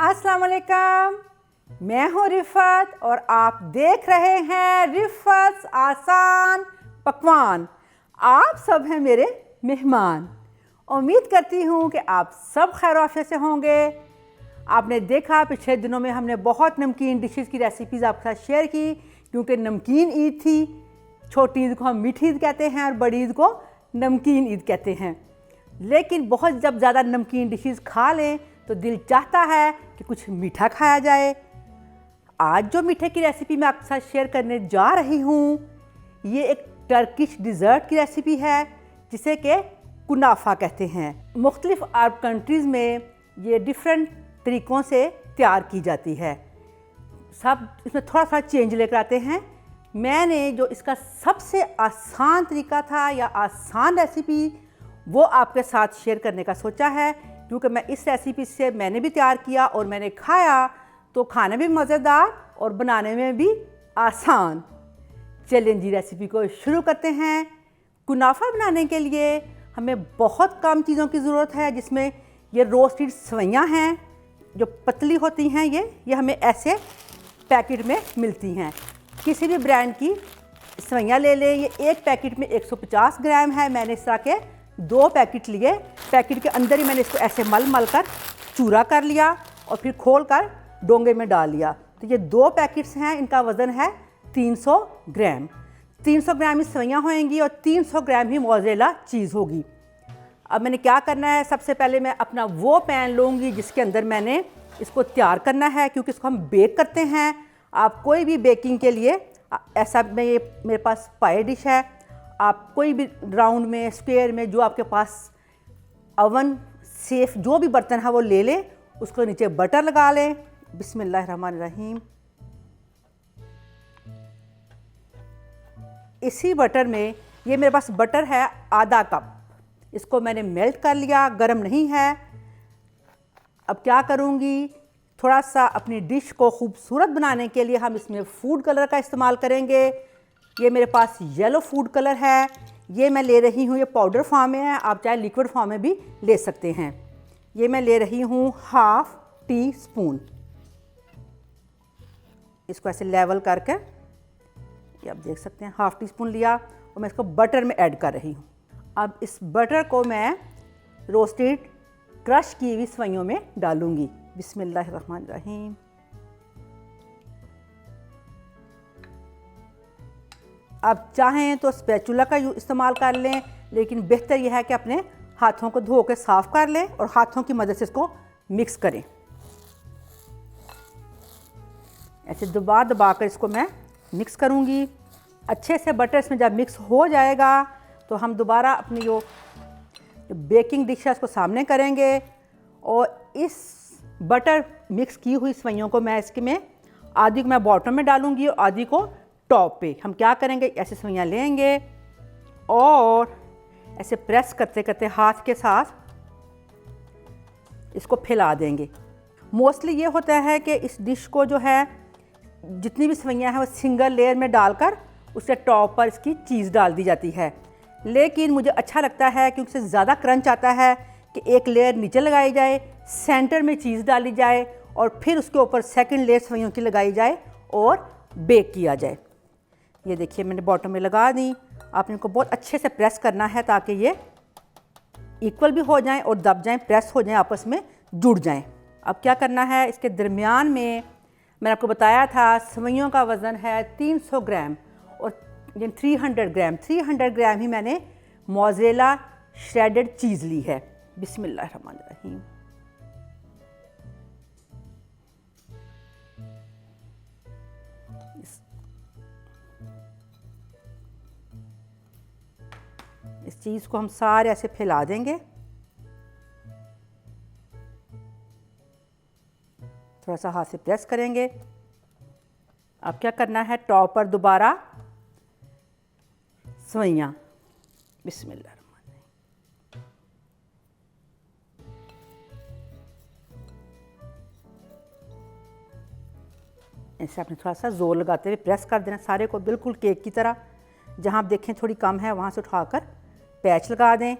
अस्सलाम वालेकुम, मैं हूँ रिफ़त और आप देख रहे हैं रिफ़त आसान पकवान। आप सब हैं मेरे मेहमान। उम्मीद करती हूँ कि आप सब खैर आफियत से होंगे। आपने देखा पिछले दिनों में हमने बहुत नमकीन डिशेस की रेसिपीज़ आपके साथ शेयर की, क्योंकि नमकीन ईद थी। छोटी ईद को हम मीठी ईद कहते हैं और बड़ी ईद को नमकीन ईद कहते हैं। लेकिन बहुत जब ज़्यादा नमकीन डिशेस खा लें तो दिल चाहता है कि कुछ मीठा खाया जाए। आज जो मीठे की रेसिपी मैं आपके साथ शेयर करने जा रही हूँ, ये एक टर्किश डिज़र्ट की रेसिपी है जिसे कि कुनाफा कहते हैं। मुख्तलिफ़ अरब कंट्रीज़ में ये डिफरेंट तरीक़ों से तैयार की जाती है। सब इसमें थोड़ा सा चेंज लेकर आते हैं। मैंने जो इसका सबसे आसान तरीका था या आसान रेसिपी वो आपके साथ शेयर करने का सोचा है, क्योंकि मैं इस रेसिपी से मैंने भी तैयार किया और मैंने खाया तो खाने में भी मज़ेदार और बनाने में भी आसान। चलिए जी रेसिपी को शुरू करते हैं। कुनाफा बनाने के लिए हमें बहुत कम चीज़ों की ज़रूरत है, जिसमें ये रोस्टेड सेवइयाँ हैं जो पतली होती हैं। ये हमें ऐसे पैकेट में मिलती हैं। किसी भी ब्रांड की सेवइयाँ ले लें। ये एक पैकेट में 150 ग्राम है। मैंने इस तरह के 2 पैकेट लिए। पैकेट के अंदर ही मैंने इसको ऐसे मल कर चूरा कर लिया और फिर खोल कर डोंगे में डाल लिया। तो ये 2 पैकेट्स हैं। इनका वज़न है 300 ग्राम। 300 ग्राम ही सेवइयाँ होंगी और 300 ग्राम ही मोज़रेला चीज़ होगी। अब मैंने क्या करना है, सबसे पहले मैं अपना वो पैन लूँगी जिसके अंदर मैंने इसको तैयार करना है, क्योंकि इसको हम बेक करते हैं। आप कोई भी बेकिंग के लिए ऐसा ये मेरे पास पाई डिश है। आप कोई भी राउंड में, स्क्वायर में, जो आपके पास अवन सेफ जो भी बर्तन है वो ले लें। उसको नीचे बटर लगा लें। बिस्मिल्लाहिर्रहमानिर्रहीम। इसी बटर में, ये मेरे पास बटर है आधा कप, इसको मैंने मेल्ट कर लिया। गरम नहीं है। अब क्या करूँगी, थोड़ा सा अपनी डिश को खूबसूरत बनाने के लिए हम इसमें फूड कलर का इस्तेमाल करेंगे। ये मेरे पास येलो फूड कलर है। ये मैं ले रही हूँ, ये पाउडर फॉर्म में है, आप चाहे लिक्विड फॉर्म में भी ले सकते हैं। ये मैं ले रही हूँ ½ टी स्पून। इसको ऐसे लेवल करके, ये आप देख सकते हैं, ½ टी स्पून लिया और मैं इसको बटर में ऐड कर रही हूँ। अब इस बटर को मैं रोस्टेड क्रश की हुई सेवइयों में डालूँगी। बिस्मिल्लाहिर्रहमानिर्रहीम। अब चाहें तो स्पैचुला का इस्तेमाल कर लें, लेकिन बेहतर यह है कि अपने हाथों को धो के साफ़ कर लें और हाथों की मदद से इसको मिक्स करें। ऐसे दबा कर इसको मैं मिक्स करूँगी अच्छे से। बटर इसमें जब मिक्स हो जाएगा तो हम दोबारा अपनी जो बेकिंग डिश है उसको सामने करेंगे और इस बटर मिक्स की हुई सेवइयों को मैं इसके में आधी को मैं बॉटम में डालूँगी और आधी को टॉप पे। हम क्या करेंगे, ऐसे सेवइयाँ लेंगे और ऐसे प्रेस करते करते हाथ के साथ इसको फैला देंगे। मोस्टली ये होता है कि इस डिश को जो है, जितनी भी सेवइयाँ हैं वो सिंगल लेयर में डालकर उसके टॉप पर इसकी चीज़ डाल दी जाती है। लेकिन मुझे अच्छा लगता है क्योंकि इससे ज़्यादा क्रंच आता है कि एक लेयर नीचे लगाई जाए, सेंटर में चीज़ डाली जाए और फिर उसके ऊपर सेकंड लेयर सेवइयों की लगाई जाए और बेक किया जाए। ये देखिए मैंने बॉटम में लगा दी। आपने इनको बहुत अच्छे से प्रेस करना है ताकि ये इक्वल भी हो जाएं और दब जाएं, प्रेस हो जाएं, आपस में जुड़ जाएं। अब क्या करना है, इसके दरमियान में मैंने आपको बताया था सेवइयों का वज़न है 300 ग्राम और 300 ग्राम ही मैंने मोज़रेला श्रेडेड चीज़ ली है। बिस्मिल्लाहिर्रहमानिर्रहीम। इस चीज़ को हम सारे ऐसे फैला देंगे। थोड़ा सा हाथ से प्रेस करेंगे। अब क्या करना है, टॉप पर दोबारा सेवइयाँ। बिस्मिल्लाह। ऐसे आपने थोड़ा सा ज़ोर लगाते हुए प्रेस कर देना सारे को, बिल्कुल केक की तरह। जहाँ आप देखें थोड़ी कम है वहाँ से उठाकर पैच लगा दें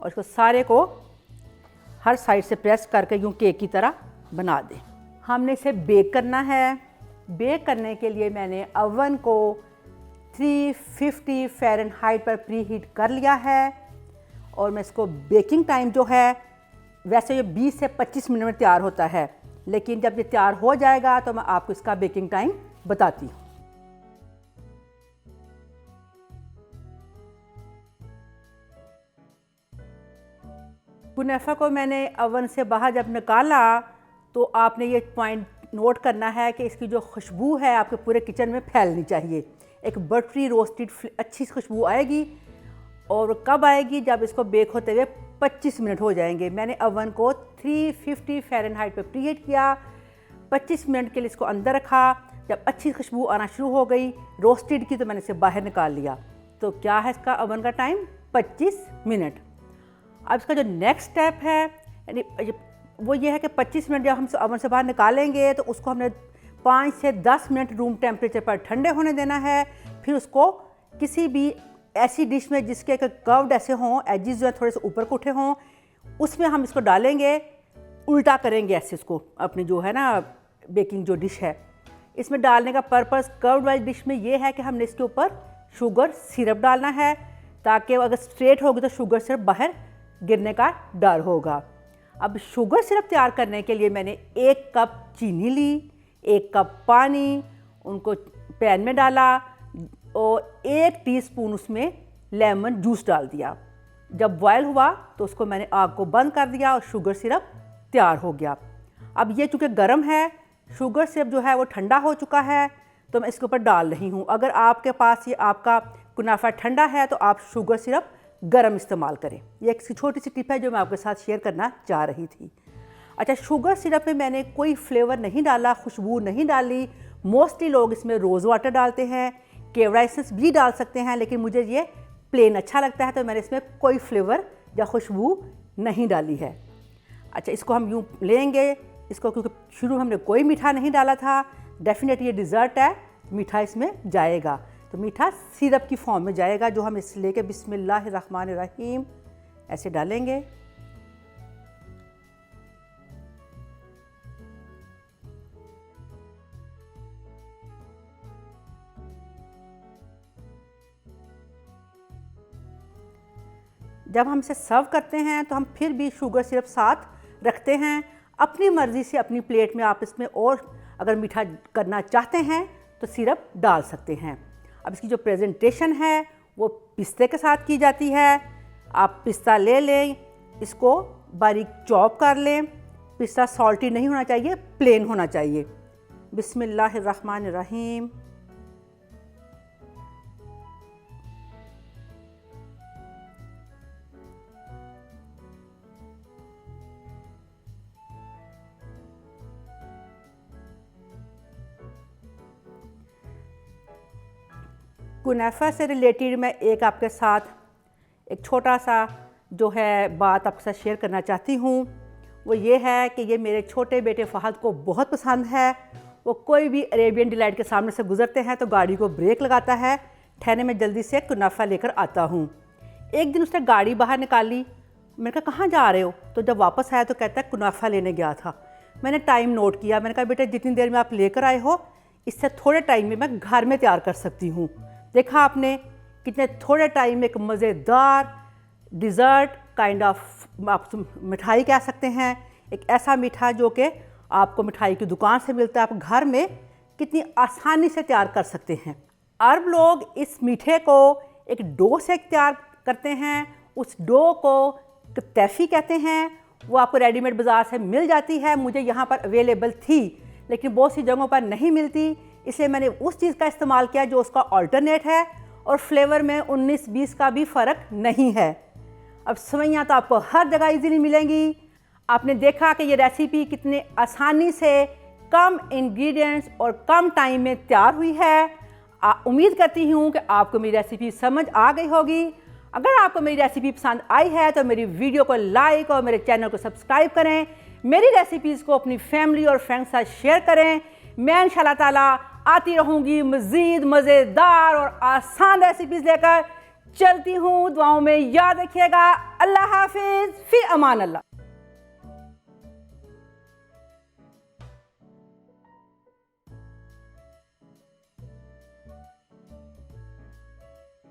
और इसको सारे को हर साइड से प्रेस करके यूँ केक की तरह बना दें। हमने इसे बेक करना है। बेक करने के लिए मैंने ओवन को 350 फ़ारेनहाइट पर प्री हीट कर लिया है और मैं इसको बेकिंग टाइम जो है, वैसे ये 20 से 25 मिनट में तैयार होता है, लेकिन जब ये तैयार हो जाएगा तो मैं आपको इसका बेकिंग टाइम बताती हूँ। कुनाफा को मैंने ओवन से बाहर जब निकाला तो आपने ये पॉइंट नोट करना है कि इसकी जो खुशबू है आपके पूरे किचन में फैलनी चाहिए। एक बटरी रोस्टेड अच्छी खुशबू आएगी। और कब आएगी? जब इसको बेक होते हुए 25 मिनट हो जाएंगे। मैंने ओवन को 350 फ़ारेनहाइट पर प्रीहीट किया। 25 मिनट के लिए इसको अंदर रखा। जब अच्छी खुशबू आना शुरू हो गई रोस्टेड की तो मैंने इसे बाहर निकाल लिया। तो क्या है इसका ओवन का टाइम? 25 मिनट। अब इसका जो नेक्स्ट स्टेप है यानी वो ये है कि 25 मिनट जब हम ओवन से बाहर निकालेंगे तो उसको हमने 5 से 10 मिनट रूम टेम्परेचर पर ठंडे होने देना है। फिर उसको किसी भी ऐसी डिश में जिसके कर्व्ड ऐसे हों, एजिस जो है थोड़े से ऊपर को उठे हों, उसमें हम इसको डालेंगे, उल्टा करेंगे ऐसे इसको, अपनी जो है ना बेकिंग जो डिश है। इसमें डालने का पर्पस कर्व्ड वाली डिश में ये है कि हमने इसके ऊपर शुगर सिरप डालना है ताकि अगर स्ट्रेट होगी तो शुगर सिरप बाहर गिरने का डर होगा। अब शुगर सिरप तैयार करने के लिए मैंने 1 कप चीनी ली, 1 कप पानी, उनको पैन में डाला और 1 टीस्पून उसमें लेमन जूस डाल दिया। जब बॉयल हुआ तो उसको मैंने आग को बंद कर दिया और शुगर सिरप तैयार हो गया। अब ये चूँकि गर्म है, शुगर सिरप जो है वो ठंडा हो चुका है तो मैं इसके ऊपर डाल रही हूँ। अगर आपके पास ये आपका कुनाफा ठंडा है तो आप शुगर सिरप गरम इस्तेमाल करें। ये एक छोटी सी टिप है जो मैं आपके साथ शेयर करना चाह रही थी। अच्छा, शुगर सिरप में मैंने कोई फ्लेवर नहीं डाला, खुशबू नहीं डाली। मोस्टली लोग इसमें रोज़ वाटर डालते हैं, केवड़ा एसेंस भी डाल सकते हैं, लेकिन मुझे ये प्लेन अच्छा लगता है तो मैंने इसमें कोई फ्लेवर या खुशबू नहीं डाली है। अच्छा, इसको हम यूँ लेंगे इसको, क्योंकि शुरू में हमने कोई मीठा नहीं डाला था। डेफिनेटली ये डिज़र्ट है, मीठा इसमें जाएगा, तो मीठा सिरप की फॉर्म में जाएगा जो हम इस लेके बिस्मिल्लाहिर्रहमानिर्रहीम ऐसे डालेंगे। जब हम इसे सर्व करते हैं तो हम फिर भी शुगर सिरप साथ रखते हैं। अपनी मर्ज़ी से अपनी प्लेट में आप इसमें और अगर मीठा करना चाहते हैं तो सिरप डाल सकते हैं। अब इसकी जो प्रेजेंटेशन है वो पिस्ते के साथ की जाती है। आप पिस्ता ले लें, इसको बारीक चॉप कर लें। पिस्ता सॉल्टी नहीं होना चाहिए, प्लेन होना चाहिए। बिस्मिल्लाहिर्रहमानिर्रहीम। कुनाफा से रिलेटेड मैं एक आपके साथ एक छोटा सा जो है बात आपके साथ शेयर करना चाहती हूँ। वो ये है कि ये मेरे छोटे बेटे फ़हद को बहुत पसंद है। वो कोई भी अरेबियन डिलाइट के सामने से गुजरते हैं तो गाड़ी को ब्रेक लगाता है, ठहरे मैं जल्दी से कुनाफा लेकर आता हूँ। एक दिन उसने गाड़ी बाहर निकाली, मैंने कहा कहाँ जा रहे हो? तो जब वापस आया तो कहता है कुनाफा लेने गया था। मैंने टाइम नोट किया, मैंने कहा बेटा जितनी देर में आप लेकर आए हो इससे थोड़े टाइम में मैं घर में तैयार कर सकती हूँ। देखा आपने कितने थोड़े टाइम में एक मज़ेदार डिज़र्ट काइंड ऑफ आप मिठाई कह सकते हैं, एक ऐसा मीठा जो कि आपको मिठाई की दुकान से मिलता है, आप घर में कितनी आसानी से तैयार कर सकते हैं। अरब लोग इस मीठे को एक डो से तैयार करते हैं। उस डो को तैफी कहते हैं। वो आपको रेडीमेड बाज़ार से मिल जाती है। मुझे यहाँ पर अवेलेबल थी लेकिन बहुत सी जगहों पर नहीं मिलती, इसलिए मैंने उस चीज़ का इस्तेमाल किया जो उसका अल्टरनेट है और फ्लेवर में 19-20 का भी फ़र्क नहीं है। अब सेवइयाँ तो आपको हर जगह इजीली मिलेंगी। आपने देखा कि ये रेसिपी कितने आसानी से कम इंग्रेडिएंट्स और कम टाइम में तैयार हुई है। उम्मीद करती हूँ कि आपको मेरी रेसिपी समझ आ गई होगी। अगर आपको मेरी रेसिपी पसंद आई है तो मेरी वीडियो को लाइक और मेरे चैनल को सब्सक्राइब करें। मेरी रेसिपीज़ को अपनी फैमिली और फ्रेंड्स के साथ शेयर करें। मैं इंशाल्लाह ताला आती रहूँगी मज़ीद मज़ेदार और आसान रेसिपीज़ लेकर। चलती हूँ, दुआओं में याद रखिएगा। अल्लाह हाफिज़, फ़ी अमान अल्लाह।